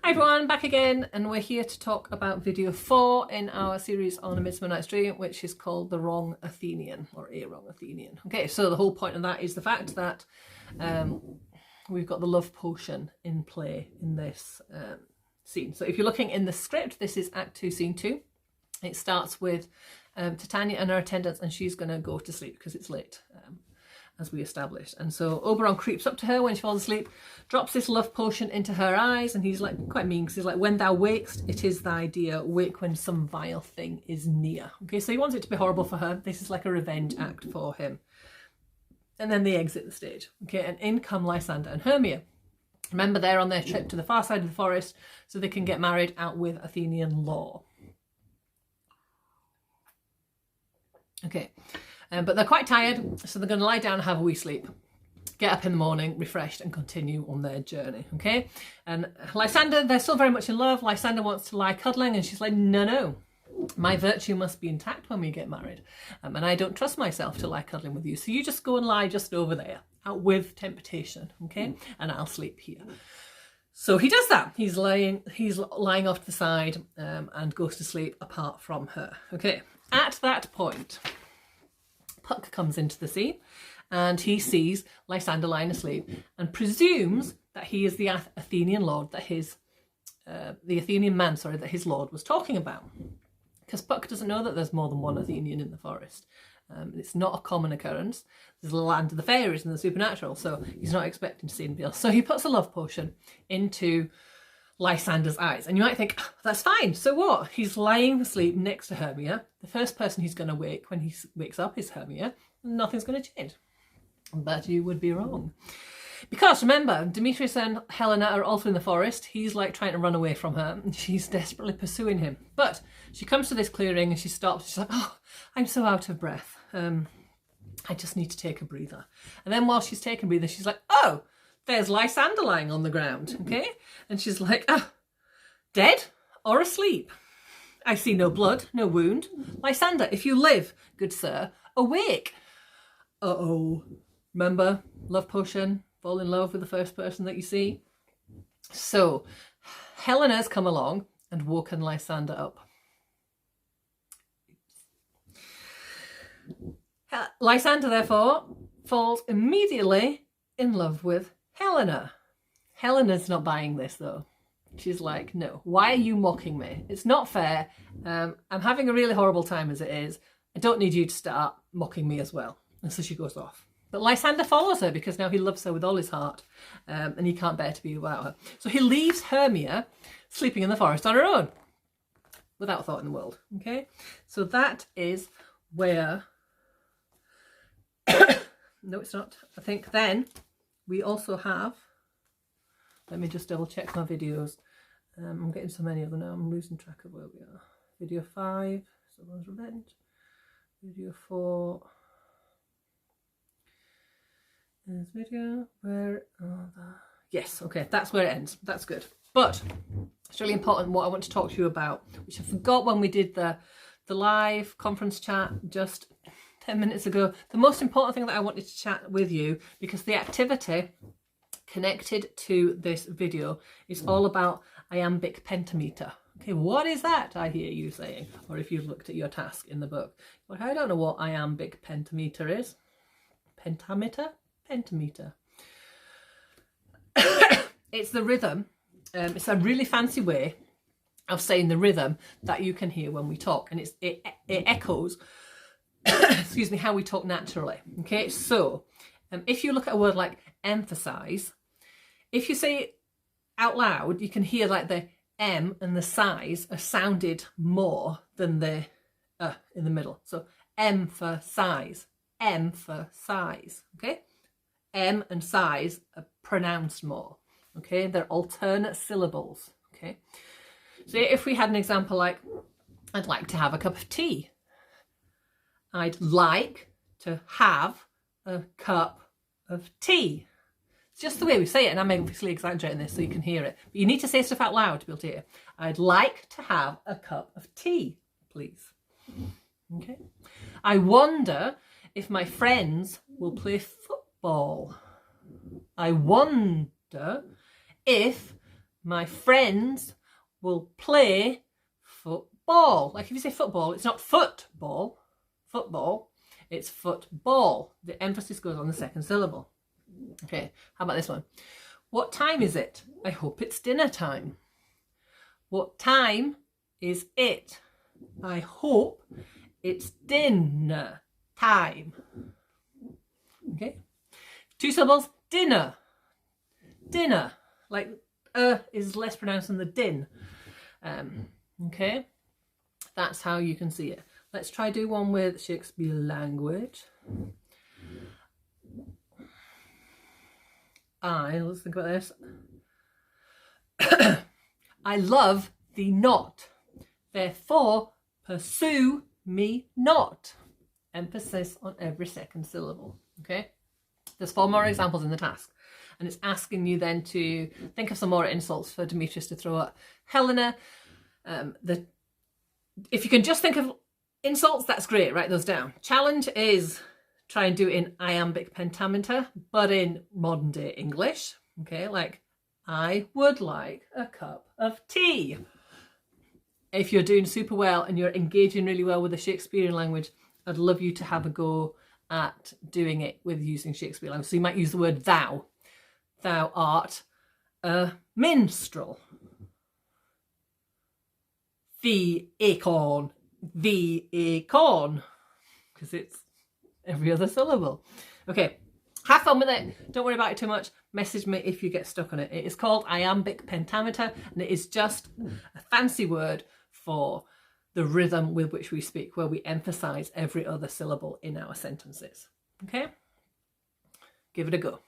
Hi everyone, back again, and we're here to talk about video 4 in our series on A Midsummer Night's Dream, which is called The Wrong Athenian, or A Wrong Athenian. Okay, so the whole point of that is the fact that we've got the love potion in play in this scene. So if you're looking in the script, this is Act 2, Scene 2. It starts with Titania and her attendants, and she's going to go to sleep because it's late, as we established. And so Oberon creeps up to her when she falls asleep, drops this love potion into her eyes, and he's like quite mean because he's like, when thou wakest, it is thy dear, wake when some vile thing is near. Okay, so he wants it to be horrible for her. This is like a revenge act for him. And then they exit the stage. Okay, and in come Lysander and Hermia. Remember, they're on their trip to the far side of the forest so they can get married out with Athenian law. Okay. But they're quite tired, so they're going to lie down and have a wee sleep. Get up in the morning, refreshed, and continue on their journey, okay? And Lysander, they're still very much in love. Lysander wants to lie cuddling, and she's like, no. My virtue must be intact when we get married. And I don't trust myself to lie cuddling with you. So you just go and lie just over there, out with temptation, okay? And I'll sleep here. So he does that. He's lying off to the side and goes to sleep apart from her, okay? At that point, Puck comes into the scene and he sees Lysander lying asleep and presumes that he is the Athenian lord that the Athenian man, that his lord was talking about. Because Puck doesn't know that there's more than one Athenian in the forest. It's not a common occurrence. There's the land of the fairies and the supernatural, so he's not expecting to see anybody else. So he puts a love potion into Lysander's eyes. And you might think, oh, that's fine, so what? He's lying asleep next to Hermia. The first person he's going to wake when he wakes up is Hermia. Nothing's going to change. But you would be wrong. Because remember, Demetrius and Helena are also in the forest. He's like trying to run away from her and she's desperately pursuing him. But she comes to this clearing and she stops. She's like, oh, I'm so out of breath. I just need to take a breather. And then while she's taking a breather, she's like, oh, there's Lysander lying on the ground, okay? And she's like, ah, dead or asleep? I see no blood, no wound. Lysander, if you live, good sir, awake. Uh-oh. Remember, love potion, fall in love with the first person that you see. So, Helena's come along and woken Lysander up. Lysander, therefore, falls immediately in love with Helena. Helena's not buying this though. She's like, no, why are you mocking me? It's not fair. I'm having a really horrible time as it is. I don't need you to start mocking me as well. And so she goes off. But Lysander follows her because now he loves her with all his heart and he can't bear to be without her. So he leaves Hermia sleeping in the forest on her own without a thought in the world. Okay, so that is where... No, it's not. I think then we also have... Let me just double check my videos. I'm getting so many of them now. I'm losing track of where we are. Video 5, Someone's Revenge. Video 4... There's video where, yes, okay, that's where it ends. That's good. But it's really important what I want to talk to you about, which I forgot when we did the live conference chat just 10 minutes ago. The most important thing that I wanted to chat with you, because the activity connected to this video is all about iambic pentameter. Okay, what is that? I hear you saying, or if you've looked at your task in the book. Like, I don't know what iambic pentameter is. Pentameter? Pentameter. It's the rhythm. It's a really fancy way of saying the rhythm that you can hear when we talk, and it echoes excuse me, how we talk naturally. Okay, so if you look at a word like emphasize, if you say it out loud, you can hear like the M and the size are sounded more than the in the middle. So emphasize, emphasize. Okay, M and size are pronounced more. Okay, they're alternate syllables. Okay, so if we had an example like, I'd like to have a cup of tea. I'd like to have a cup of tea. It's just the way we say it, and I'm obviously exaggerating this so you can hear it. But you need to say stuff out loud to be able to hear. I'd like to have a cup of tea, please. Okay. I wonder if my friends will play football. I wonder if My friends will play football. Like if you say football, it's not football, it's football. The emphasis goes on the second syllable. Okay, how about this one? What time is it? I hope it's dinner time. What time is it? I hope it's dinner time. Okay, 2 syllables, dinner. Dinner, like is less pronounced than the din. Okay, that's how you can see it. Let's try do one with Shakespeare language. Let's think about this. I love thee not, therefore pursue me not. Emphasis on every second syllable. Okay, there's 4 more examples in the task, and it's asking you then to think of some more insults for Demetrius to throw at Helena. If you can just think of insults, that's great, write those down. Challenge is try and do it in iambic pentameter, but in modern day English. Okay, like I would like a cup of tea. If you're doing super well and you're engaging really well with the Shakespearean language, I'd love you to have a go at doing it with using Shakespeare language. So you might use the word thou. Thou art a minstrel. The acorn, because it's every other syllable. Okay, have fun with it. Don't worry about it too much. Message me if you get stuck on it. It is called iambic pentameter, and it is just a fancy word for the rhythm with which we speak, where we emphasize every other syllable in our sentences. Okay? Give it a go.